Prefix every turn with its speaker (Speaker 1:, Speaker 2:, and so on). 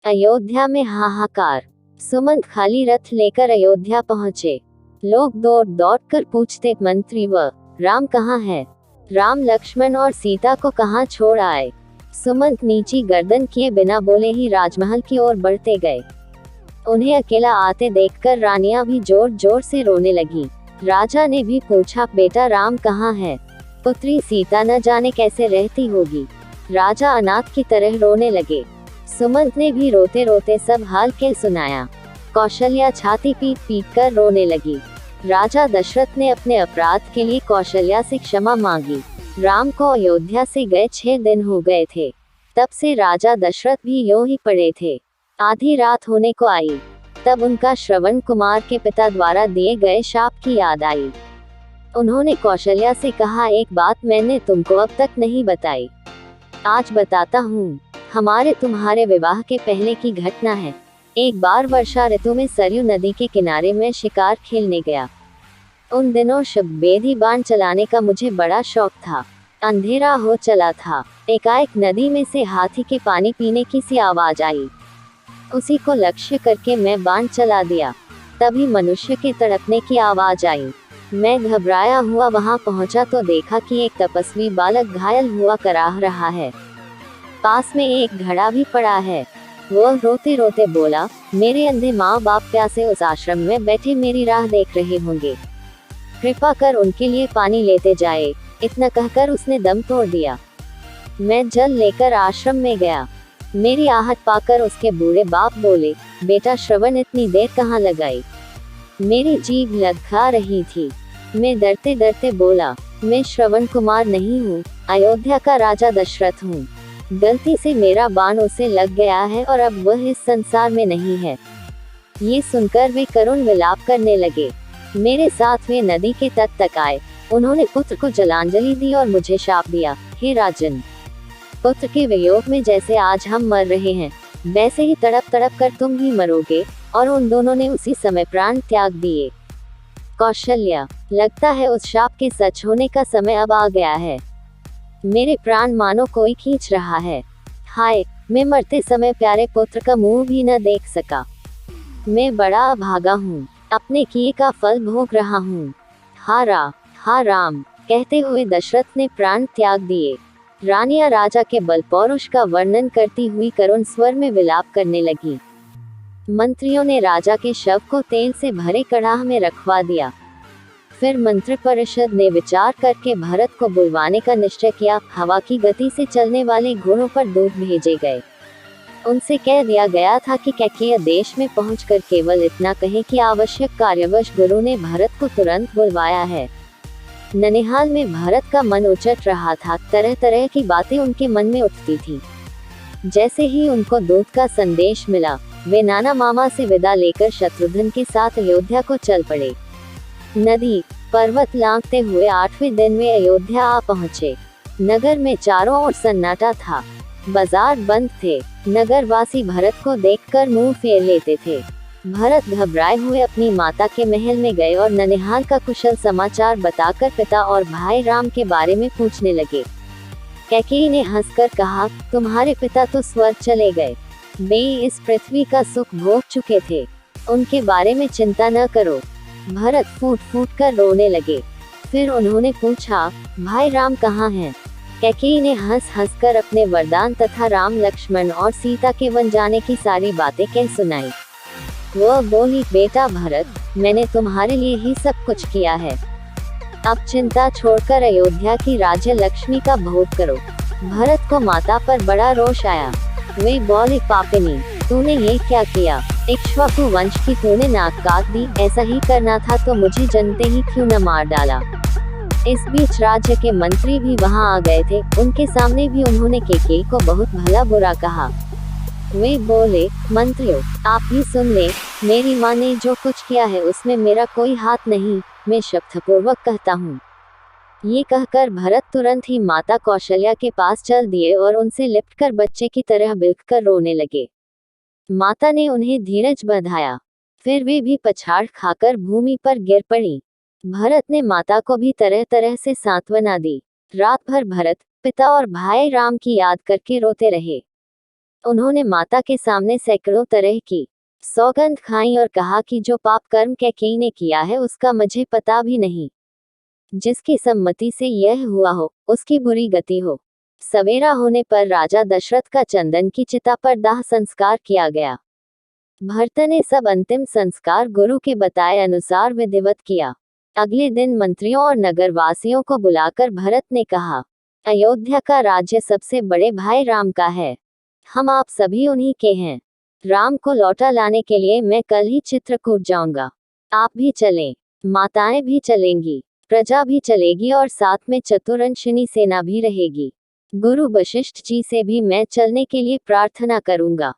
Speaker 1: अयोध्या में हाहाकार। सुमंत खाली रथ लेकर अयोध्या पहुंचे। लोग दौड़ दौड़ कर पूछते, मंत्री व राम कहाँ है? राम लक्ष्मण और सीता को कहाँ छोड़ आए? सुमंत नीची गर्दन किए बिना बोले ही राजमहल की ओर बढ़ते गए। उन्हें अकेला आते देखकर रानियां भी जोर जोर से रोने लगी। राजा ने भी पूछा, बेटा राम कहाँ है? पुत्री सीता न जाने कैसे रहती होगी। राजा अनाथ की तरह रोने लगे। सुमंत ने भी रोते रोते सब हाल कह सुनाया। कौशल्या छाती पीट पीट कर रोने लगी। राजा दशरथ ने अपने अपराध के लिए कौशल्या से क्षमा मांगी। राम को अयोध्या से गए 6 दिन हो गए थे। तब से राजा दशरथ भी यूं ही पड़े थे। आधी रात होने को आई, तब उनका श्रवण कुमार के पिता द्वारा दिए गए शाप की याद आई। उन्होंने कौशल्या से कहा, एक बात मैंने तुमको अब तक नहीं बताई, आज बताता हूँ। हमारे तुम्हारे विवाह के पहले की घटना है। एक बार वर्षा ऋतु में सरयू नदी के किनारे में शिकार खेलने गया। उन दिनों शबबेदी बाण चलाने का मुझे बड़ा शौक था। अंधेरा हो चला था। एकाएक नदी में से हाथी के पानी पीने की सी आवाज आई। उसी को लक्ष्य करके मैं बाण चला दिया। तभी मनुष्य के तड़पने की आवाज आई। मैं घबराया हुआ वहां पहुंचा तो देखा कि एक तपस्वी बालक घायल हुआ कराह रहा है। पास में एक घड़ा भी पड़ा है। वह रोते रोते बोला, मेरे अंधे माँ बाप प्यासे उस आश्रम में बैठे मेरी राह देख रहे होंगे, कृपा कर उनके लिए पानी लेते जाए। इतना कहकर उसने दम तोड़ दिया। मैं जल लेकर आश्रम में गया। मेरी आहट पाकर उसके बूढ़े बाप बोले, बेटा श्रवण इतनी देर कहाँ लगाई? मेरी जीभ लटका रही थी। मैं डरते डरते बोला, मैं श्रवण कुमार नहीं हूँ, अयोध्या का राजा दशरथ हूँ। गलती से मेरा बाण उसे लग गया है और अब वह इस संसार में नहीं है। ये सुनकर वे करुण विलाप करने लगे। मेरे साथ वे नदी के तट तक आए। उन्होंने पुत्र को जलांजलि दी और मुझे शाप दिया, हे राजन, पुत्र के वियोग में जैसे आज हम मर रहे हैं, वैसे ही तड़प तड़प कर तुम भी मरोगे। और उन दोनों ने उसी समय प्राण त्याग दिए। कौशल्या, लगता है उस शाप के सच होने का समय अब आ गया है। मेरे प्राण मानो कोई खींच रहा है। हाय, मैं मरते समय प्यारे पुत्र का मुंह भी न देख सका। मैं बड़ा अभागा हूँ, अपने किए का फल भोग रहा हूँ। हा राम, कहते हुए दशरथ ने प्राण त्याग दिए। रानियां राजा के बल पौरुष का वर्णन करती हुई करुण स्वर में विलाप करने लगी। मंत्रियों ने राजा के शव को तेल से भरे कड़ाह में रखवा दिया। फिर मंत्रिपरिषद ने विचार करके भरत को बुलवाने का निश्चय किया। हवा की गति से चलने वाले घोड़ों पर दूत भेजे गए। उनसे कह दिया गया था कि कैकेय देश में पहुंचकर केवल इतना कहें कि आवश्यक कार्यवश गुरु ने भरत को तुरंत बुलवाया है। ननिहाल में भरत का मन उचट रहा था। तरह तरह की बातें उनके मन में उठती थी। जैसे ही उनको दूत का संदेश मिला, वे नाना मामा से विदा लेकर शत्रुघ्न के साथ अयोध्या को चल पड़े। नदी पर्वत लांघते हुए 8वें दिन में अयोध्या आ पहुंचे। नगर में चारों ओर सन्नाटा था। बाजार बंद थे। नगरवासी भरत को देखकर मुंह फेर लेते थे। भरत घबराए हुए अपनी माता के महल में गए और ननिहाल का कुशल समाचार बताकर पिता और भाई राम के बारे में पूछने लगे। कैकेयी ने हंसकर कहा, तुम्हारे पिता तो स्वर्ग चले गए, वे इस पृथ्वी का सुख भोग चुके थे, उनके बारे में चिंता न करो। भरत फूट फूट कर रोने लगे। फिर उन्होंने पूछा, भाई राम कहाँ हैं? कैकेयी ने हंस हंस कर अपने वरदान तथा राम लक्ष्मण और सीता के वन जाने की सारी बातें कह सुनाई। वह बोली, बेटा भरत, मैंने तुम्हारे लिए ही सब कुछ किया है। अब चिंता छोड़कर अयोध्या की राज्य लक्ष्मी का भोग करो। भरत को माता पर बड़ा रोष आया। वे बोले, पापिनी, तूने ये क्या किया? इक्ष्वाकु वंश की तूने नाक काट दी। ऐसा ही करना था तो मुझे जनते ही क्यों न मार डाला। इस बीच राज्य के मंत्री भी वहां आ गए थे। उनके सामने भी उन्होंने कैकेयी को बहुत भला बुरा कहा। वे बोले, मंत्रियों, आप ही सुन ले, मेरी माँ ने जो कुछ किया है उसमें मेरा कोई हाथ नहीं, मैं शपथपूर्वक कहता हूँ। ये कहकर भरत तुरंत ही माता कौशल्या के पास चल दिए और उनसे लिपटकर बच्चे की तरह बिलखकर रोने लगे। माता ने उन्हें धीरज बंधाया। फिर वे भी पछाड़ खाकर भूमि पर गिर पड़ी। भरत ने माता को भी तरह तरह से सांत्वना दी। रात भर भरत पिता और भाई राम की याद करके रोते रहे। उन्होंने माता के सामने सैकड़ों तरह की सौगंध खाई और कहा कि जो पाप कर्म कैकेयी ने किया है उसका मुझे पता भी नहीं। जिसकी सम्मति से यह हुआ हो, उसकी बुरी गति हो। सवेरा होने पर राजा दशरथ का चंदन की चिता पर दाह संस्कार किया गया। भरत ने सब अंतिम संस्कार गुरु के बताए अनुसार विधिवत किया। अगले दिन मंत्रियों और नगरवासियों को बुलाकर भरत ने कहा, अयोध्या का राज्य सबसे बड़े भाई राम का है। हम आप सभी उन्हीं के हैं। राम को लौटा लाने के लिए मैं कल ही चित्रकूट जाऊंगा। आप भी चलें, माताएं भी चलेंगी, प्रजा भी चलेगी और साथ में चतुरंशिनी सेना भी रहेगी। गुरु वशिष्ठ जी से भी मैं चलने के लिए प्रार्थना करूंगा।